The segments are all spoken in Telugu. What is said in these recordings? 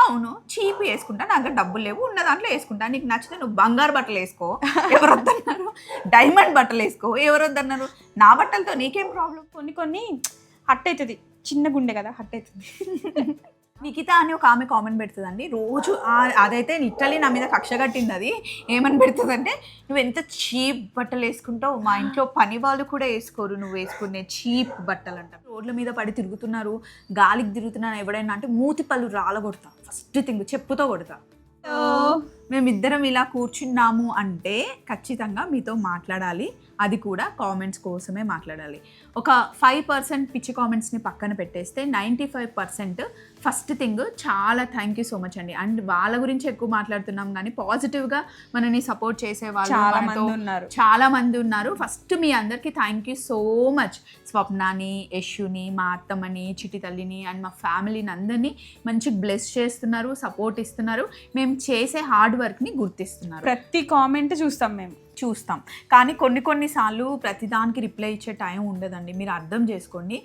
అవును చీప్ వేసుకుంటా, నా దగ్గర డబ్బులు లేవు, ఉన్న దాంట్లో వేసుకుంటా, నీకు నచ్చితే నువ్వు బంగారు బట్టలు వేసుకో, ఎవరు వద్దన్నారు, డైమండ్ బట్టలు వేసుకో, ఎవరు వద్దన్నారు, నా బట్టలతో నీకేం ప్రాబ్లం. కొన్ని హట్ అవుతుంది, చిన్న గుండె కదా హట్ అవుతుంది. నిఖిత అని ఒక ఆమె కామెంట్ పెడుతుందండి రోజు, అదైతే లిటరలీ నా మీద కక్ష కట్టింది. అది ఏమని పెడుతుందంటే, నువ్వు ఎంత చీప్ బట్టలు వేసుకుంటావు, మా ఇంట్లో పని వాళ్ళు కూడా వేసుకోరు నువ్వు వేసుకునే చీప్ బట్టలు అంట. రోడ్ల మీద పడి తిరుగుతున్నారు, గాలికి తిరుగుతున్నాను ఎవడైనా అంటే మూతి పళ్ళు రాలగొడతా, ఫస్ట్ థింగ్ చెప్పుతో కొడతా. మేమిద్దరం ఇలా కూర్చున్నాము అంటే ఖచ్చితంగా మీతో మాట్లాడాలి, అది కూడా కామెంట్స్ కోసమే మాట్లాడాలి. ఒక 5% పిచ్చి కామెంట్స్ని పక్కన పెట్టేస్తే 95% ఫస్ట్ థింగ్ చాలా థ్యాంక్ యూ సో మచ్ అండి. అండ్ వాళ్ళ గురించి ఎక్కువ మాట్లాడుతున్నాం కానీ పాజిటివ్గా మనని సపోర్ట్ చేసే వాళ్ళు చాలా మంది ఉన్నారు. ఫస్ట్ మీ అందరికీ థ్యాంక్ యూ సో మచ్. స్వప్నాని, యశుని, మా అత్తమ్మని, చిటి తల్లిని అండ్ మా ఫ్యామిలీని అందరినీ మంచిగా బ్లెస్ చేస్తున్నారు, సపోర్ట్ ఇస్తున్నారు, మేము చేసే హార్డ్ వర్క్ని గుర్తిస్తున్నారు. ప్రతి కామెంట్ చూస్తాం కానీ కొన్నిసార్లు ప్రతిదానికి రిప్లై ఇచ్చే టైం ఉండదండి, మీరు అర్థం చేసుకోండి.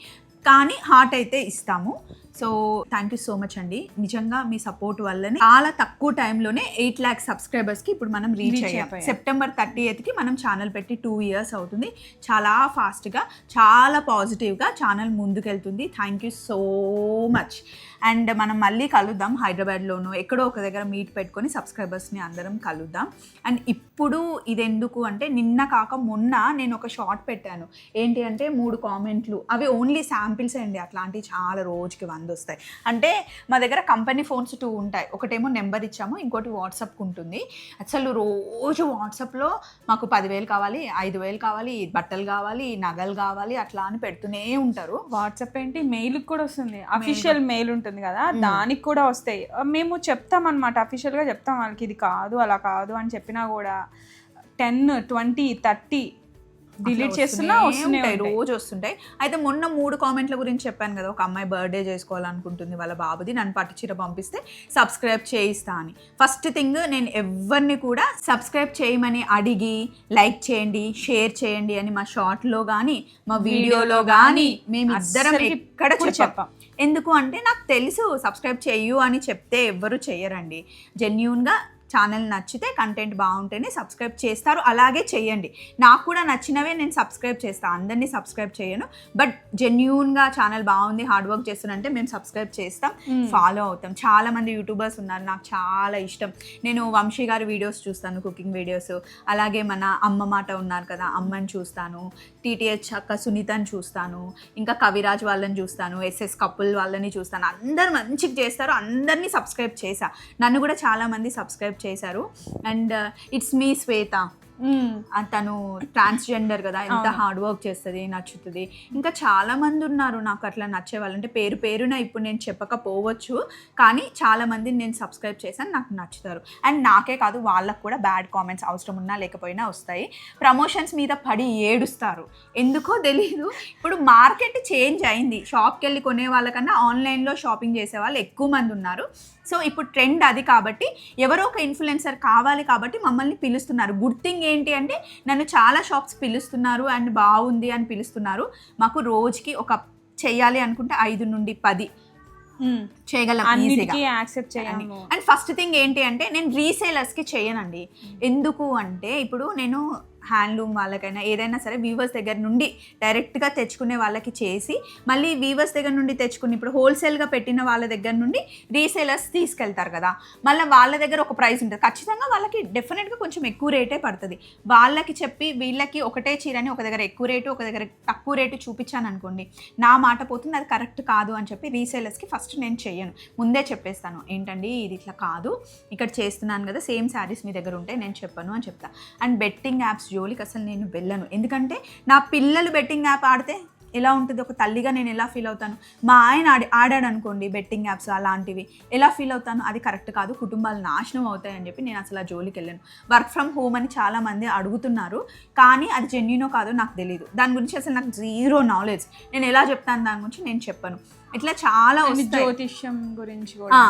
కానీ హార్ట్ అయితే ఇస్తాము. So thank you so much అండి. నిజంగా మీ సపోర్ట్ వల్లనే చాలా తక్కువ టైంలోనే 8 lakhs సబ్స్క్రైబర్స్కి ఇప్పుడు మనం రీచ్ అయ్యాం. September 30th మనం ఛానల్ పెట్టి 2 years అవుతుంది. చాలా ఫాస్ట్గా, చాలా పాజిటివ్గా ఛానల్ ముందుకెళ్తుంది. Thank you so much. And మనం మళ్ళీ కలుద్దాం, హైదరాబాద్లోనూ ఎక్కడో ఒక దగ్గర మీట్ పెట్టుకొని సబ్స్క్రైబర్స్ని అందరం కలుద్దాం. అండ్ ఇప్పుడు ఇది ఎందుకు అంటే, నిన్న కాక మొన్న నేను ఒక షార్ట్ పెట్టాను. ఏంటి అంటే 3 కామెంట్లు, అవి ఓన్లీ శాంపిల్స్ అండి, అట్లాంటివి చాలా రోజుకి 100 వస్తాయి. అంటే మా దగ్గర కంపెనీ ఫోన్స్ 2 ఉంటాయి, ఒకటేమో నెంబర్ ఇచ్చాము, ఇంకోటి వాట్సాప్కి ఉంటుంది. అసలు రోజు వాట్సాప్లో మాకు 10,000 కావాలి, 5,000 కావాలి, బట్టలు కావాలి, నగలు కావాలి, అట్లా అని పెడుతూనే ఉంటారు. వాట్సాప్ ఏంటి, మెయిల్ కూడా వస్తుంది, అఫీషియల్ మెయిల్ ఉంటుంది కదా, దానికి కూడా వస్తాయి. మేము చెప్తాం అనమాట, అఫీషియల్గా చెప్తాం వాళ్ళకి, ఇది కాదు అలా కాదు అని చెప్పినా కూడా 10, 20, 30 డిలీట్ చేస్తున్నా వస్తున్నాయి, రోజు వస్తుంటాయి. అయితే మొన్న 3 కామెంట్ల గురించి చెప్పాను కదా, ఒక అమ్మాయి బర్త్డే చేసుకోవాలనుకుంటుంది వాళ్ళ బాబుది, నన్ను పట్టు చీర పంపిస్తే సబ్స్క్రైబ్ చేయిస్తా అని. ఫస్ట్ థింగ్, నేను ఎవరిని కూడా సబ్స్క్రైబ్ చేయమని అడిగి లైక్ చేయండి, షేర్ చేయండి అని మా షార్ట్లో కానీ మా వీడియోలో కానీ మేము ఇద్దరం ఎక్కడ చెప్పాం. ఎందుకు అంటే నాకు తెలుసు సబ్స్క్రైబ్ చెయ్యు అని చెప్తే ఎవ్వరు చెయ్యరండి. జెన్యూన్గా ఛానల్ నచ్చితే, కంటెంట్ బాగుంటేనే సబ్స్క్రైబ్ చేస్తారు, అలాగే చేయండి. నాకు కూడా నచ్చినవే నేను సబ్స్క్రైబ్ చేస్తాను, అందరినీ సబ్స్క్రైబ్ చేయను. బట్ జెన్యూన్గా ఛానల్ బాగుంది, హార్డ్ వర్క్ చేస్తానంటే మేము సబ్స్క్రైబ్ చేస్తాం, ఫాలో అవుతాం. చాలామంది యూట్యూబర్స్ ఉన్నారు, నాకు చాలా ఇష్టం. నేను వంశీ గారి వీడియోస్ చూస్తాను, కుకింగ్ వీడియోస్. అలాగే మన అమ్మ మాట ఉన్నారు కదా, అమ్మని చూస్తాను, TTH అక్క సునీతని చూస్తాను, ఇంకా కవిరాజ్ వాళ్ళని చూస్తాను, SS కపుల్ వాళ్ళని చూస్తాను. అందరు మంచిగా చేస్తారు, అందరినీ సబ్స్క్రైబ్ చేశా. నన్ను కూడా చాలామంది సబ్స్క్రైబ్ చేశారు. అండ్ ఇట్స్ మీ శ్వేత, తను ట్రాన్స్జెండర్ కదా, ఎంత హార్డ్ వర్క్ చేస్తుంది, నచ్చుతుంది. ఇంకా చాలా మంది ఉన్నారు నాకు అట్లా నచ్చేవాళ్ళు. అంటే పేరున ఇప్పుడు నేను చెప్పకపోవచ్చు, కానీ చాలా మందిని నేను సబ్స్క్రైబ్ చేశాను, నాకు నచ్చుతారు. అండ్ నాకే కాదు, వాళ్ళకు కూడా బ్యాడ్ కామెంట్స్ అవసరం ఉన్నా లేకపోయినా వస్తాయి. ప్రమోషన్స్ మీద పడి ఏడుస్తారు, ఎందుకో తెలీదు. ఇప్పుడు మార్కెట్ చేంజ్ అయింది, షాప్కి వెళ్ళి కొనే వాళ్ళకన్నా ఆన్లైన్లో షాపింగ్ చేసే వాళ్ళు ఎక్కువ మంది ఉన్నారు. సో ఇప్పుడు ట్రెండ్ అది కాబట్టి, ఎవరో ఒక ఇన్ఫ్లుయెన్సర్ కావాలి కాబట్టి మమ్మల్ని పిలుస్తున్నారు. గుడ్ థింగ్ ఏంటి అంటే, నన్ను చాలా షాప్స్ పిలుస్తున్నారు అండ్ బాగుంది అని పిలుస్తున్నారు. మాకు రోజుకి ఒక చెయ్యాలి అనుకుంటే 5 నుండి 10 చేయగలం ఈజీగా, యాక్సెప్ట్ చేయండి. అండ్ ఫస్ట్ థింగ్ ఏంటి అంటే, నేను రీసేలర్స్కి చేయనండి. ఎందుకు అంటే, ఇప్పుడు నేను హ్యాండ్లూమ్ వాళ్ళకైనా ఏదైనా సరే వీవర్స్ దగ్గర నుండి డైరెక్ట్గా తెచ్చుకునే వాళ్ళకి చేసి, మళ్ళీ వీవర్స్ దగ్గర నుండి తెచ్చుకుని ఇప్పుడు హోల్సేల్గా పెట్టిన వాళ్ళ దగ్గర నుండి రీసేలర్స్ తీసుకెళ్తారు కదా, మళ్ళీ వాళ్ళ దగ్గర ఒక ప్రైస్ ఉంటుంది. ఖచ్చితంగా వాళ్ళకి డెఫినెట్గా కొంచెం ఎక్కువ రేటే పడుతుంది. వాళ్ళకి చెప్పి వీళ్ళకి ఒకటే చీరని ఒక దగ్గర ఎక్కువ రేటు, ఒక దగ్గర తక్కువ రేటు చూపించాను అనుకోండి, నా మాట పోతుంది, అది కరెక్ట్ కాదు అని చెప్పి రీసేలర్స్కి ఫస్ట్ నేను చెయ్యను. ముందే చెప్పేస్తాను, ఏంటండి ఇది ఇట్లా కాదు, ఇక్కడ చేస్తున్నాను కదా, సేమ్ శారీస్ మీ దగ్గర ఉంటే నేను చెప్పను అని చెప్తాను. అండ్ బెట్టింగ్ యాప్స్ జోలికి అసలు నేను వెళ్ళను. ఎందుకంటే నా పిల్లలు బెట్టింగ్ యాప్ ఆడితే ఎలా ఉంటుంది, ఒక తల్లిగా నేను ఎలా ఫీల్ అవుతాను. మా ఆయన ఆడాడు అనుకోండి బెట్టింగ్ యాప్స్ అలాంటివి, ఎలా ఫీల్ అవుతాను, అది కరెక్ట్ కాదు, కుటుంబాలు నాశనం అవుతాయని చెప్పి నేను అసలు ఆ జోలికి వెళ్ళాను. వర్క్ ఫ్రమ్ హోమ్ అని చాలామంది అడుగుతున్నారు, కానీ అది జెన్యూనో కాదో నాకు తెలియదు. దాని గురించి అసలు నాకు జీరో నాలెడ్జ్. నేను ఎలా చెప్తాను దాని గురించి నేను చెప్పను. ఇట్లా చాలా జ్యోతిష్యం గురించి కూడా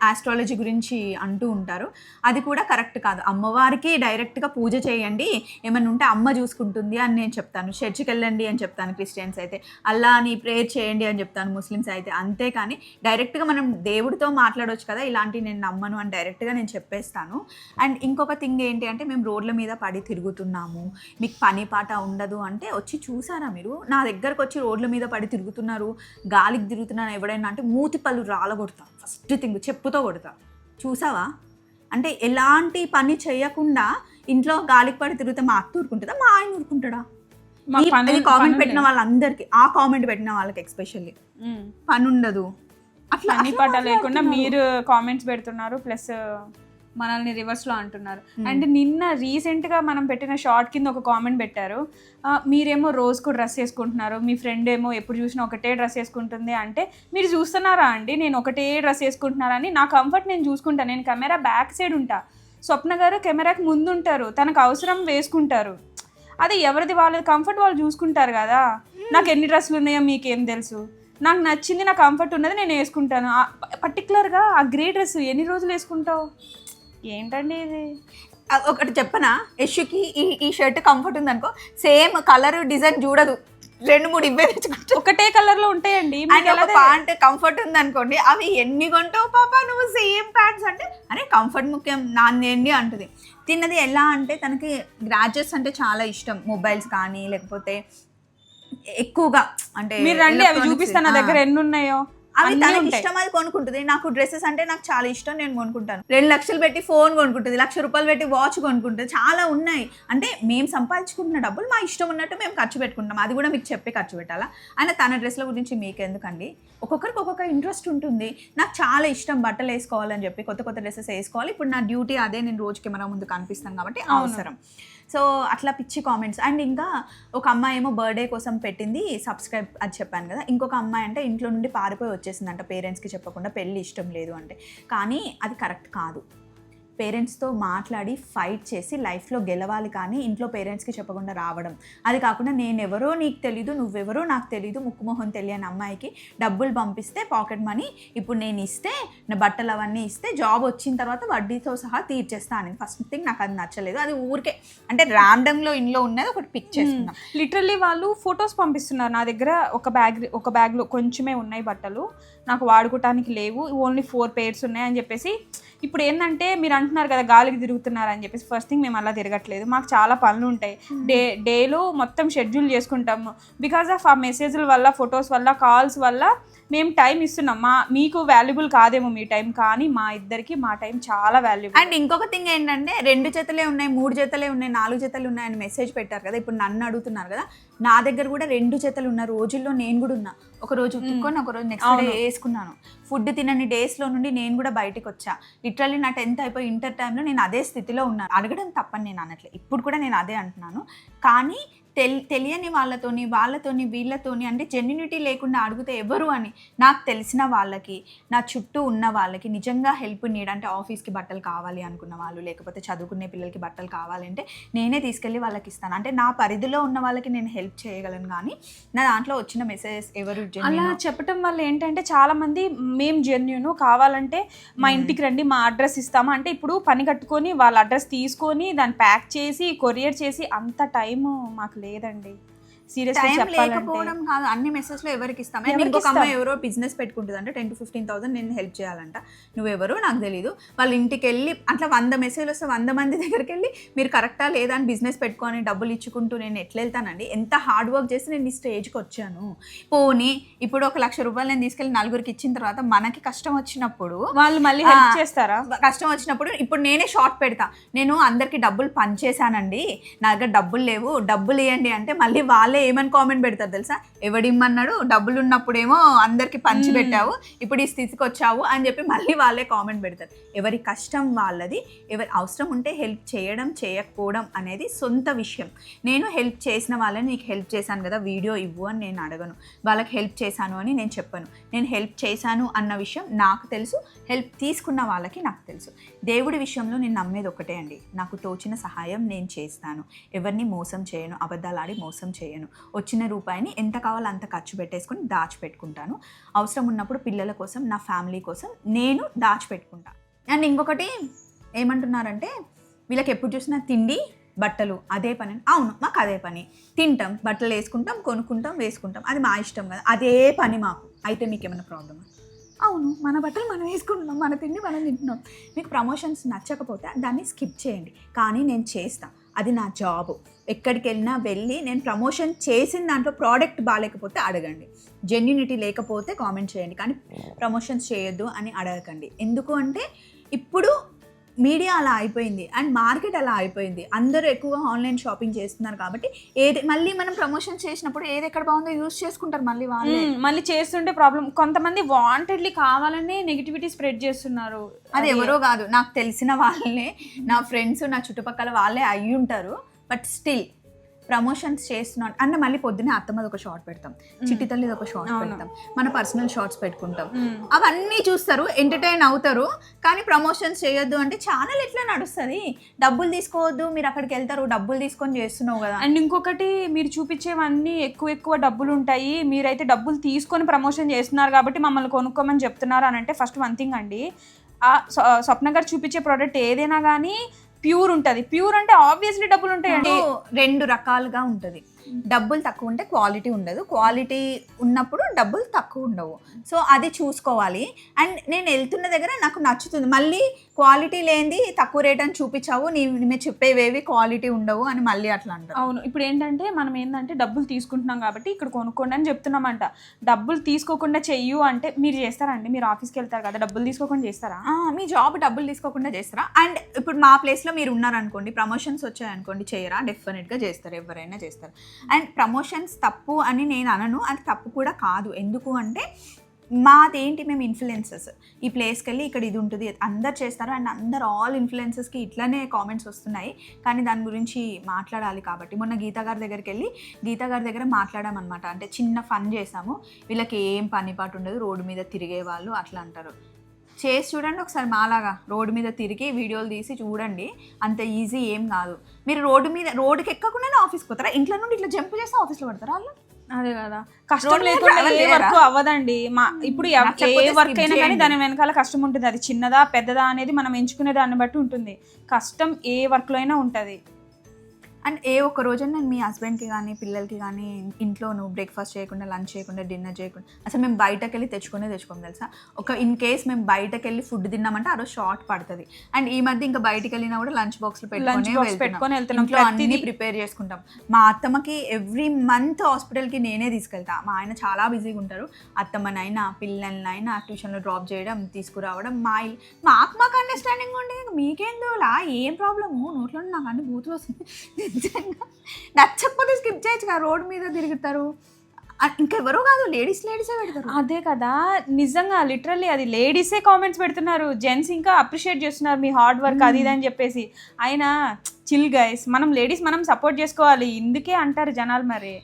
ఆస్ట్రాలజీ గురించి అంటూ ఉంటారు. అది కూడా కరెక్ట్ కాదు. అమ్మవారికి డైరెక్ట్గా పూజ చేయండి, ఏమైనా ఉంటే అమ్మ చూసుకుంటుంది అని నేను చెప్తాను. చర్చికి వెళ్ళండి అని చెప్తాను క్రిస్టియన్స్ అయితే, అల్లా అని ప్రేయర్ చేయండి అని చెప్తాను ముస్లిమ్స్ అయితే. అంతేకాని డైరెక్ట్గా మనం దేవుడితో మాట్లాడవచ్చు కదా, ఇలాంటివి నేను నమ్మను అని డైరెక్ట్గా నేను చెప్పేస్తాను. అండ్ ఇంకొక థింగ్ ఏంటి అంటే, మేము రోడ్ల మీద పడి తిరుగుతున్నాము, మీకు పని పాట ఉండదు అంటే వచ్చి చూసారా మీరు? నా దగ్గరకు వచ్చి రోడ్ల మీద పడి తిరుగుతున్నారు, గాలికి తిరుగుతున్నాను ఎవడైనా అంటే మూతి పళ్ళు రాలగొడతా, ఫస్ట్ థింగ్ చెప్పుతో కొడతా. చూసావా? అంటే ఎలాంటి పని చేయకుండా ఇంట్లో గాలికి పడి తిరిగితే మా అత్త ఊరుకుంటుందా, మా ఆయన ఊరుకుంటాడా? కామెంట్ పెట్టిన వాళ్ళందరికీ, ఆ కామెంట్ పెట్టిన వాళ్ళకి ఎక్స్పెషల్లీ పని ఉండదు, అట్లా పని పాట లేకుండా మీరు కామెంట్స్ పెడుతున్నారు, ప్లస్ మనల్ని రివర్స్లో అంటున్నారు. అండ్ నిన్న రీసెంట్గా మనం పెట్టిన షార్ట్ కింద ఒక కామెంట్ పెట్టారు, మీరేమో రోజుకు డ్రెస్ వేసుకుంటున్నారు, మీ ఫ్రెండ్ ఏమో ఎప్పుడు చూసినా ఒకటే డ్రెస్ వేసుకుంటుంది అంటే, మీరు చూస్తున్నారా అండి నేను ఒకటే డ్రెస్ వేసుకుంటున్నారని? నా కంఫర్ట్ నేను చూసుకుంటాను, నేను కెమెరా బ్యాక్ సైడ్ ఉంటా, స్వప్న గారు కెమెరాకి ముందు ఉంటారు, తనకు అవసరం వేసుకుంటారు, అది ఎవరిది వాళ్ళది కంఫర్ట్ వాళ్ళు చూసుకుంటారు కదా. నాకు ఎన్ని డ్రెస్సులు ఉన్నాయో మీకేం తెలుసు, నాకు నచ్చింది, నా కంఫర్ట్ ఉన్నది నేను వేసుకుంటాను. పర్టికులర్గా ఆ గ్రే డ్రెస్ ఎన్ని రోజులు వేసుకుంటావు? ఏంటండి ఇది? ఒకటి చెప్పనా, యశుకి ఈ షర్ట్ కంఫర్ట్ ఉంది అనుకో, సేమ్ కలర్ డిజైన్ చూడదు, 2-3 ఇవే తెచ్చుకుంటా, ఒకటే కలర్లో ఉంటాయండి. ప్యాంట్ కంఫర్ట్ ఉంది అనుకోండి, అవి ఎన్ని కొంటావు పాపా నువ్వు సేమ్ ప్యాంట్స్ అంటే, అరే కంఫర్ట్ ముఖ్యం నాన్నేండి అంటుంది. తిన్నది ఎలా అంటే, తనకి గ్రాడ్జెట్స్ అంటే చాలా ఇష్టం, మొబైల్స్ కానీ లేకపోతే ఎక్కువగా అంటే మీరు రండి అవి చూపిస్తాను, నా దగ్గర ఎన్ని ఉన్నాయో. అవి తనకి ఇష్టం, అది కొనుక్కుంటుంది. నాకు డ్రెస్సెస్ అంటే నాకు చాలా ఇష్టం, నేను కొనుక్కుంటాను. 2 లక్షలు పెట్టి ఫోన్ కొనుక్కుంటుంది, 1,00,000 రూపాయలు పెట్టి వాచ్ కొనుక్కుంటుంది, చాలా ఉన్నాయి. అంటే మేము సంపాదించుకుంటున్న డబ్బులు మా ఇష్టం ఉన్నట్టు మేము ఖర్చు పెట్టుకుంటాం, అది కూడా మీకు చెప్పి ఖర్చు పెట్టాలా? అయినా తన డ్రెస్ల గురించి మీకు ఎందుకండి? ఒక్కొక్కరికి ఒక్కొక్క ఇంట్రెస్ట్ ఉంటుంది. నాకు చాలా ఇష్టం బట్టలు వేసుకోవాలని చెప్పి, కొత్త కొత్త డ్రెస్సెస్ వేసుకోవాలి. ఇప్పుడు నా డ్యూటీ అదే, నేను రోజు కెమెరా ముందు కనిపిస్తాను కాబట్టి అవసరం. సో అట్లా పిచ్చి కామెంట్స్. అండ్ ఇంకా ఒక అమ్మాయి ఏమో బర్త్డే కోసం పెట్టింది సబ్స్క్రైబ్ అది చెప్పాను కదా, ఇంకొక అమ్మాయి అంటే ఇంట్లో నుండి పారిపోయి వచ్చేసిందంట పేరెంట్స్కి చెప్పకుండా, పెళ్ళి ఇష్టం లేదు అంటే. కానీ అది కరెక్ట్ కాదు. పేరెంట్స్తో మాట్లాడి ఫైట్ చేసి లైఫ్లో గెలవాలి, కానీ ఇంట్లో పేరెంట్స్కి చెప్పకుండా రావడం. అది కాకుండా నేనెవరో నీకు తెలీదు, నువ్వెవరో నాకు తెలీదు, ముక్కుమొహం తెలియని అమ్మాయికి డబ్బులు పంపిస్తే పాకెట్ మనీ ఇప్పుడు నేను ఇస్తే, నా బట్టలు అవన్నీ ఇస్తే, జాబ్ వచ్చిన తర్వాత వడ్డీతో సహా తీర్చేస్తా అని. ఫస్ట్ థింగ్ నాకు అది నచ్చలేదు. అది ఊరికే అంటే ర్యాండమ్లో ఇంట్లో ఉన్నది ఒకటి పిక్ చేసుకున్నాం. లిటరల్లీ వాళ్ళు ఫొటోస్ పంపిస్తున్నారు, నా దగ్గర ఒక బ్యాగ్లో కొంచెమే ఉన్నాయి బట్టలు, నాకు వాడుకోవటానికి లేవు, ఓన్లీ 4 pairs ఉన్నాయి అని చెప్పేసి. ఇప్పుడు ఏంటంటే మీరు అంటున్నారు కదా గాలికి తిరుగుతున్నారు అని చెప్పేసి, ఫస్ట్ థింగ్ మేము అలా తిరగట్లేదు, మాకు చాలా పనులు ఉంటాయి, డేలో మొత్తం షెడ్యూల్ చేసుకుంటాము. బికాజ్ ఆఫ్ ఆ మెసేజ్ల వల్ల, ఫొటోస్ వల్ల, కాల్స్ వల్ల మేము టైం ఇస్తున్నాం. మీకు వాల్యుబుల్ కాదేమో మీ టైం, కానీ మా ఇద్దరికి మా టైం చాలా వాల్యుబుల్. అండ్ ఇంకొక థింగ్ ఏంటంటే, 2 జతలే ఉన్నాయి, 3 జతలే ఉన్నాయి, 4 జతలు ఉన్నాయని మెసేజ్ పెట్టారు కదా, ఇప్పుడు నన్ను అడుగుతున్నారు కదా. నా దగ్గర కూడా 2 జతలు ఉన్న రోజుల్లో నేను కూడా ఉన్నా. ఒక రోజు ఉతుక్కొని ఒక రోజు నెక్స్ట్ డే వేసుకున్నాను. ఫుడ్ తినని డేస్లో నుండి నేను కూడా బయటకు వచ్చా. లిటరల్లీ నా 10th అయిపోయి ఇంటర్ టైంలో నేను అదే స్థితిలో ఉన్నాను. అడగడం తప్పని నేను అనట్లేదు, ఇప్పుడు కూడా నేను అదే అంటున్నాను. కానీ తెలియని వాళ్ళతోని వీళ్ళతోని అంటే జెన్యూనిటీ లేకుండా అడిగితే ఎవరు అని, నాకు తెలిసిన వాళ్ళకి, నా చుట్టూ ఉన్న వాళ్ళకి నిజంగా హెల్ప్ నీడ్ అంటే, ఆఫీస్కి బట్టలు కావాలి అనుకున్న వాళ్ళు, లేకపోతే చదువుకునే పిల్లలకి బట్టలు కావాలంటే నేనే తీసుకెళ్ళి వాళ్ళకి ఇస్తాను. అంటే నా పరిధిలో ఉన్న వాళ్ళకి నేను హెల్ప్ చేయగలను. కానీ నా దాంట్లో వచ్చిన మెసేజెస్ ఎవరు అలా చెప్పడం వల్ల ఏంటంటే, చాలామంది మేము జెన్యూన్, కావాలంటే మా ఇంటికి రండి, మా అడ్రస్ ఇస్తామా అంటే, ఇప్పుడు పని కట్టుకొని వాళ్ళ అడ్రస్ తీసుకొని దాన్ని ప్యాక్ చేసి కొరియర్ చేసి అంత టైము మాకు లేదండి. సీరియస్గా లేకపోవడం కాదు, అన్ని మెసేజ్లో ఎవరికి ఇస్తాం. ఇంకొక అమ్మాయి ఎవరో బిజినెస్ పెట్టుకుంటుంది అంటే 10,000 to 15,000 నేను హెల్ప్ చేయాలంట. నువ్వెవరో నాకు తెలీదు. వాళ్ళ ఇంటికి వెళ్ళి అట్లా 100 మెసేజ్లు వస్తే 100 మంది దగ్గరికి వెళ్ళి మీరు కరెక్టా లేదా అని బిజినెస్ పెట్టుకొని డబ్బులు ఇచ్చుకుంటూ నేను ఎట్లా వెళ్తానండి? ఎంత హార్డ్ వర్క్ చేసి నేను ఈ స్టేజ్కి వచ్చాను. పోనీ ఇప్పుడు 1,00,000 రూపాయలు నేను తీసుకెళ్ళి నలుగురికి ఇచ్చిన తర్వాత మనకి కష్టం వచ్చినప్పుడు వాళ్ళు మళ్ళీ హెల్ప్ చేస్తారా? కష్టం వచ్చినప్పుడు ఇప్పుడు నేనే షార్ట్ పెడతా, నేను అందరికి డబ్బులు పనిచేశానండి, నా దగ్గర డబ్బులు లేవు, డబ్బులు ఇవ్వండి అంటే మళ్ళీ వాళ్ళే ఏమని కామెంట్ పెడతారు తెలుసా? ఎవడిమ్మన్నాడు, డబ్బులు ఉన్నప్పుడేమో అందరికి పంచి పెట్టావు, ఇప్పుడు ఈ స్థితికి వచ్చావు అని చెప్పి మళ్ళీ వాళ్ళే కామెంట్ పెడతారు. ఎవరి కష్టం వాళ్ళది. ఎవరి అవసరం ఉంటే హెల్ప్ చేయడం చేయకపోవడం అనేది సొంత విషయం. నేను హెల్ప్ చేసిన వాళ్ళని నీకు హెల్ప్ చేశాను కదా వీడియో ఇవ్వు అని నేను అడగను, వాళ్ళకి హెల్ప్ చేశాను అని నేను చెప్పను. నేను హెల్ప్ చేశాను అన్న విషయం నాకు తెలుసు, హెల్ప్ తీసుకున్న వాళ్ళకి నాకు తెలుసు. దేవుడి విషయంలో నేను నమ్మేది ఒకటే అండి, నాకు తోచిన సహాయం నేను చేస్తాను, ఎవరిని మోసం చేయను, అబద్ధాలాడి మోసం చేయను. చేయను. వచ్చిన రూపాయిని ఎంత కావాలో అంత ఖర్చు పెట్టేసుకొని దాచిపెట్టుకుంటాను. అవసరం ఉన్నప్పుడు పిల్లల కోసం, నా ఫ్యామిలీ కోసం నేను దాచిపెట్టుకుంటాను. అండ్ ఇంకొకటి ఏమంటున్నారంటే, వీళ్ళకి ఎప్పుడు చూసినా తిండి బట్టలు అదే పని. అవును, మాకు అదే పని. తింటాం, బట్టలు వేసుకుంటాం, కొనుక్కుంటాం, వేసుకుంటాం, అది మా ఇష్టం కదా, అదే పని మాకు. అయితే మీకు ఏమైనా ప్రాబ్లమా? అవును, మన బట్టలు మనం వేసుకుంటున్నాం, మన తిండి మనం తింటున్నాం. మీకు ప్రమోషన్స్ నచ్చకపోతే దాన్ని స్కిప్ చేయండి, కానీ నేను చేస్తాను, అది నా జాబు. ఎక్కడికి వెళ్ళి నేను ప్రమోషన్ చేసిన దాంట్లో ప్రోడక్ట్ బాగాలేకపోతే అడగండి, జెన్యూనిటీ లేకపోతే కామెంట్ చేయండి, కానీ ప్రమోషన్స్ చేయొద్దు అని అడగకండి. ఎందుకు అంటే ఇప్పుడు మీడియా అలా అయిపోయింది అండ్ మార్కెట్ అలా అయిపోయింది. అందరూ ఎక్కువగా ఆన్లైన్ షాపింగ్ చేస్తున్నారు కాబట్టి మళ్ళీ మనం ప్రమోషన్ చేసినప్పుడు ఏది ఎక్కడ బాగుందో యూజ్ చేసుకుంటారు మళ్ళీ వాళ్ళే. మళ్ళీ చేస్తుంటే ప్రాబ్లం. కొంతమంది వాంటెడ్లీ కావాలనే నెగిటివిటీ స్ప్రెడ్ చేస్తున్నారు. అది ఎవరో కాదు, నాకు తెలిసిన వాళ్ళే, నా ఫ్రెండ్స్, నా చుట్టుపక్కల వాళ్ళే అయ్యి ఉంటారు. బట్ స్టిల్ ప్రమోషన్స్ చేస్తున్నాం అంటే మళ్ళీ పొద్దున్నే అత్తమ్మది ఒక షార్ట్ పెడతాం, చిట్టి తల్లిది ఒక షార్ట్ పెడతాం, మన పర్సనల్ షార్ట్స్ పెట్టుకుంటాం, అవన్నీ చూస్తారు, ఎంటర్టైన్ అవుతారు. కానీ ప్రమోషన్స్ చేయొద్దు అంటే ఛానల్ ఎట్లా నడుస్తుంది? డబ్బులు తీసుకోవద్దు, మీరు అక్కడికి వెళ్తారు, డబ్బులు తీసుకొని చేస్తున్నావు కదా. అండ్ ఇంకొకటి, మీరు చూపించేవన్నీ ఎక్కువ డబ్బులు ఉంటాయి, మీరైతే డబ్బులు తీసుకొని ప్రమోషన్ చేస్తున్నారు కాబట్టి మమ్మల్ని కొనుక్కోమని చెప్తున్నారు అని అంటే, ఫస్ట్ వన్ థింగ్ అండి, స్వప్న గారు చూపించే ప్రోడక్ట్ ఏదైనా కానీ ప్యూర్ ఉంటుంది. ప్యూర్ అంటే ఆబ్వియస్లీ డబ్బులు ఉంటాయండి. రెండు రకాలుగా ఉంటుంది. డబ్బులు తక్కువ ఉంటే క్వాలిటీ ఉండదు, క్వాలిటీ ఉన్నప్పుడు డబ్బులు తక్కువ ఉండవు. సో అది చూసుకోవాలి. అండ్ నేను వెళ్తున్న దగ్గర నాకు నచ్చుతుంది, మళ్ళీ క్వాలిటీ లేనిది తక్కువ రేట్ అని చూపించావు, మేము చెప్పేవేవి క్వాలిటీ ఉండవు అని మళ్ళీ అట్లా అంటారు. అవును, ఇప్పుడు ఏంటంటే మనం ఏంటంటే డబ్బులు తీసుకుంటున్నాం కాబట్టి ఇక్కడ కొనుక్కోండి అని చెప్తున్నామంట. డబ్బులు తీసుకోకుండా చెయ్యు అంటే మీరు చేస్తారండి? మీరు ఆఫీస్కి వెళ్తారు కదా, డబ్బులు తీసుకోకుండా చేస్తారా? మీ జాబ్ డబ్బులు తీసుకోకుండా చేస్తారా? అండ్ ఇప్పుడు మా ప్లేస్లో మీరు ఉన్నారనుకోండి, ప్రమోషన్స్ వచ్చాయనుకోండి, చేయరా? డెఫినెట్గా చేస్తారు, ఎవరైనా చేస్తారు. అండ్ ప్రమోషన్స్ తప్పు అని నేను అనను, అది తప్పు కూడా కాదు. ఎందుకు అంటే మాదేంటి, మేము ఇన్ఫ్లుయెన్సర్స్, ఈ ప్లేస్కి వెళ్ళి ఇక్కడ ఇది ఉంటుంది, అందరు చేస్తారు. అండ్ అందరు ఆల్ ఇన్ఫ్లుయెన్సర్స్కి ఇట్లానే కామెంట్స్ వస్తున్నాయి, కానీ దాని గురించి మాట్లాడాలి కాబట్టి మొన్న గీతా గారి దగ్గరికి వెళ్ళి గీతా గారి దగ్గర మాట్లాడామన్నమాట. అంటే చిన్న ఫన్ చేసాము, వీళ్ళకి ఏం పని పాటు ఉండదు, రోడ్డు మీద తిరిగే వాళ్ళు అట్లా అంటారు. చేసి చూడండి ఒకసారి, మాలాగా రోడ్డు మీద తిరిగి వీడియోలు తీసి చూడండి, అంత ఈజీ ఏం కాదు. మీరు రోడ్డుకి ఎక్కకుండానే ఆఫీస్కి పోతారా? ఇంట్లో నుండి ఇట్లా జంప్ చేస్తే ఆఫీస్లో పడతారా వాళ్ళు? అదే కదా, కష్టం లేకుండా ఏ వర్క్ అవ్వదండి. ఇప్పుడు ఏ వర్క్ అయినా కానీ దాని వెనకాల కష్టం ఉంటుంది. అది చిన్నదా పెద్దదా అనేది మనం ఎంచుకునే దాన్ని బట్టి ఉంటుంది. కష్టం ఏ వర్క్లో అయినా ఉంటుంది. అండ్ ఏ ఒక్క రోజు నేను మీ హస్బెండ్కి కానీ పిల్లలకి కానీ ఇంట్లో నువ్వు బ్రేక్ఫాస్ట్ చేయకుండా, లంచ్ చేయకుండా, డిన్నర్ చేయకుండా, అసలు మేము బయటకు వెళ్ళి తెచ్చుకోము తెలుసా. ఇన్ కేస్ మేము బయటకు వెళ్ళి ఫుడ్ తిన్నామంటే ఆ రోజు షార్ట్ పడుతుంది. అండ్ ఈ మధ్య ఇంకా బయటకు వెళ్ళినా కూడా లంచ్ బాక్స్లో పెట్టుకొని వెళ్తున్నాం, అన్ని ప్రిపేర్ చేసుకుంటాం. మా అత్తమ్మకి ఎవ్రీ మంత్ హాస్పిటల్కి నేనే తీసుకెళ్తా. మా ఆయన చాలా బిజీగా ఉంటారు, అత్తమ్మనైనా పిల్లలనైనా ట్యూషన్లో డ్రాప్ చేయడం, తీసుకురావడం. మాకు అండర్స్టాండింగ్ ఉంటే మీకేందోలా, ఏం ప్రాబ్లము? నోట్లో నాకు అన్ని బూతులు వస్తుంది. నచ్చకపోతే స్కిప్ చేయొచ్చు కదా, రోడ్డు మీద తిరుగుతారు. ఇంకెవరో కాదు, లేడీసే పెడతారు. అదే కదా, నిజంగా లిటరల్లీ అది లేడీసే కామెంట్స్ పెడుతున్నారు. జెంట్స్ ఇంకా అప్రిషియేట్ చేస్తున్నారు మీ హార్డ్ వర్క్ అది ఇది అని చెప్పేసి. అయినా చిల్ గైస్, మనం లేడీస్ మనం సపోర్ట్ చేసుకోవాలి, ఇందుకే అంటారు జనాలు. మరి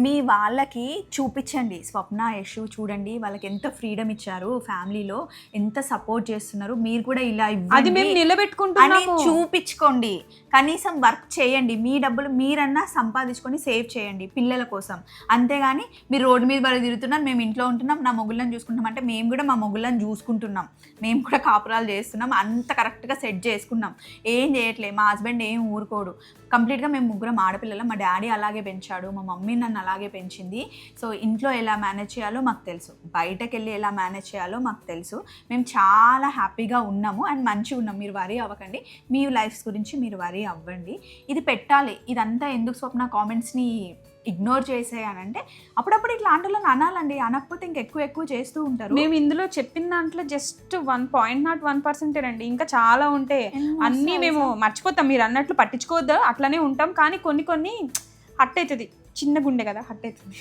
మీ వాళ్ళకి చూపించండి, స్వప్న యశు చూడండి, వాళ్ళకి ఎంత ఫ్రీడమ్ ఇచ్చారు, ఫ్యామిలీలో ఎంత సపోర్ట్ చేస్తున్నారు, మీరు కూడా ఇలా అది మేము నిలబెట్టుకుంటున్నాము చూపించుకోండి. కనీసం వర్క్ చేయండి, మీ డబ్బులు మీరన్నా సంపాదించుకొని సేవ్ చేయండి పిల్లల కోసం. అంతేగాని మీరు రోడ్డు మీద బలి తిరుగుతున్నారు, మేము ఇంట్లో ఉంటున్నాం, నా మొగుళ్ళని చూసుకుంటాం అంటే మేము కూడా మా మొగుళ్ళని చూసుకుంటున్నాం, మేము కూడా కాపురాలు చేస్తున్నాం, అంత కరెక్ట్గా సెట్ చేసుకున్నాం, ఏం చేయట్లేదు. మా హస్బెండ్ ఏం ఊరుకోడు, కంప్లీట్గా మేము ముగ్గురం ఆడపిల్లలు, మా డాడీ అలాగే పెంచాడు, మా మమ్మీ నన్ను అలాగే పెంచింది. సో ఇంట్లో ఎలా మేనేజ్ చేయాలో మాకు తెలుసు, బయటకు వెళ్ళి ఎలా మేనేజ్ చేయాలో మాకు తెలుసు. మేము చాలా హ్యాపీగా ఉన్నాము అండ్ మంచిగా ఉన్నాం. మీరు వరీ అవ్వకండి, మీ లైఫ్స్ గురించి మీరు వరీ అవ్వండి. ఇది పెట్టాలి, ఇదంతా ఎందుకు స్వప్న కామెంట్స్ని ఇగ్నోర్ చేసేయనంటే అప్పుడప్పుడు ఇట్లాంటిలో అనాలండి, అనకపోతే ఇంకెక్కువ చేస్తూ ఉంటారు. మేము ఇందులో చెప్పిన దాంట్లో జస్ట్ 1.01% అండి, ఇంకా చాలా ఉంటే అన్నీ మేము మర్చిపోతాం. మీరు అన్నట్లు పట్టించుకోవద్దు, అట్లనే ఉంటాం. కానీ కొన్ని హట్ అవుతుంది, చిన్న గుండె కదా, హట్ అవుతుంది.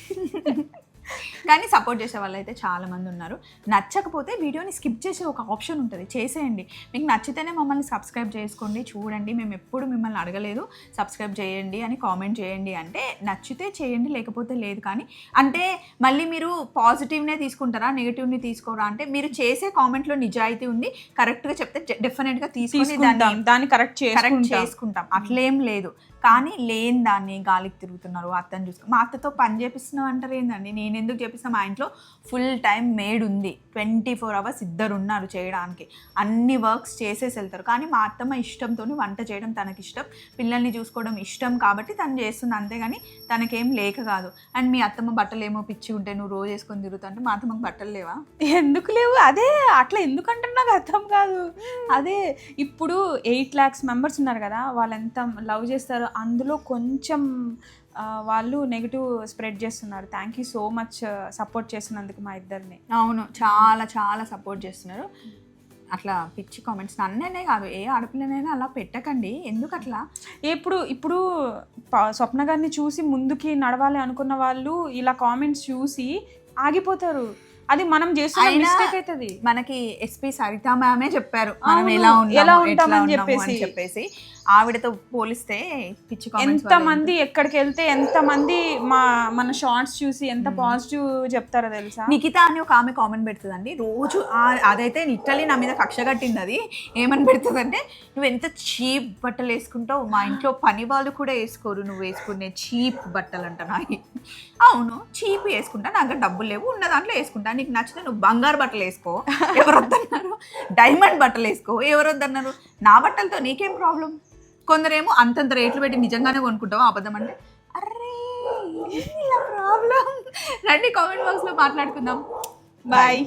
కానీ సపోర్ట్ చేసే వాళ్ళు అయితే చాలామంది ఉన్నారు. నచ్చకపోతే వీడియోని స్కిప్ చేసే ఒక ఆప్షన్ ఉంటుంది, చేసేయండి. మీకు నచ్చితేనే మమ్మల్ని సబ్స్క్రైబ్ చేసుకోండి, చూడండి. మేము ఎప్పుడు మిమ్మల్ని అడగలేదు సబ్స్క్రైబ్ చేయండి అని, కామెంట్ చేయండి అంటే. నచ్చితే చేయండి, లేకపోతే లేదు. కానీ అంటే మళ్ళీ మీరు పాజిటివ్నే తీసుకుంటారా, నెగిటివ్ని తీసుకోరా అంటే, మీరు చేసే కామెంట్లో నిజాయితీ ఉంది, కరెక్ట్గా చెప్తే డెఫినెట్గా తీసుకుని దాన్ని కరెక్ట్ చేసుకుంటాం. అట్లేం లేదు. కానీ లేని దాన్ని గాలికి తిరుగుతున్నారు, అత్తని చూసుకో. మా అత్తతో పని చేపిస్తున్నావు అంటారు ఏందండి? నేను ఎందుకు చేపిస్తాను? మా ఇంట్లో ఫుల్ టైం మేడ్ ఉంది, 24 hours ఇద్దరు ఉన్నారు చేయడానికి, అన్ని వర్క్స్ చేసేసి వెళ్తారు. కానీ మా అత్తమ్మ ఇష్టంతో వంట చేయడం తనకి ఇష్టం, పిల్లల్ని చూసుకోవడం ఇష్టం కాబట్టి తను చేస్తుంది, అంతేగాని తనకేం లేక కాదు. అండ్ మీ అత్తమ్మ బట్టలు ఏమో పిచ్చి ఉంటే నువ్వు రోజు వేసుకొని తిరుగుతా అంటే మా అత్తమ్మకి బట్టలు లేవా? ఎందుకు లేవు? అదే అట్లా ఎందుకంటే నాకు అర్థం కాదు. అదే ఇప్పుడు 8 lakhs మెంబర్స్ ఉన్నారు కదా, వాళ్ళు ఎంత లవ్ చేస్తారు, అందులో కొంచెం వాళ్ళు నెగిటివ్ స్ప్రెడ్ చేస్తున్నారు. Thank you so much support చేసినందుకు మా ఇద్దరిని. అవును, చాలా చాలా సపోర్ట్ చేస్తున్నారు. అట్లా పిచ్చి కామెంట్స్ నన్నే కాదు, ఏ ఆడపిల్లనైనా అలా పెట్టకండి. ఎందుకు అట్లా? ఇప్పుడు స్వప్న గారిని చూసి ముందుకి నడవాలి అనుకున్న వాళ్ళు ఇలా కామెంట్స్ చూసి ఆగిపోతారు. అది మనం చేస్తున్న మిస్టేక్ అవుతుంది. మనకి ఎస్పీ సరితా మ్యామే చెప్పారు మనం ఎలా ఉంటామని చెప్పేసి. ఆవిడతో పోలిస్తే పిచ్చి కామెంట్స్ ఎంతమంది ఎక్కడికి వెళ్తే ఎంతమంది మన షార్ట్స్ చూసి ఎంత పాజిటివ్ చెప్తారో తెలుసా. నిఖిత అని ఒక ఆమె కామెంట్ పెడుతుందండి రోజు, అదైతే లిటరలీ నా మీద కక్ష కట్టింది. అది ఏమని పెడుతుందంటే, నువ్వు ఎంత చీప్ బట్టలు వేసుకుంటావు, మా ఇంట్లో పని వాళ్ళు కూడా వేసుకోరు నువ్వు వేసుకునే చీప్ బట్టలు అంట. నాకు అవును, చీప్ వేసుకుంటా, నాకు డబ్బులు లేవు, ఉన్న దాంట్లో వేసుకుంటా, నీకు నచ్చితే నువ్వు బంగారు బట్టలు వేసుకో, ఎవరు వద్దన్నారు, డైమండ్ బట్టలు వేసుకో, ఎవరు వద్దన్నారు, నా బట్టలతో నీకేం ప్రాబ్లం? కొందరేమో అంతంత రేట్లు పెట్టి నిజంగానే కొనుక్కుంటావు, అబద్ధం అంటే అరే ఇలా ప్రాబ్లం. రండి కామెంట్ బాక్స్లో మాట్లాడుకుందాం. బాయ్.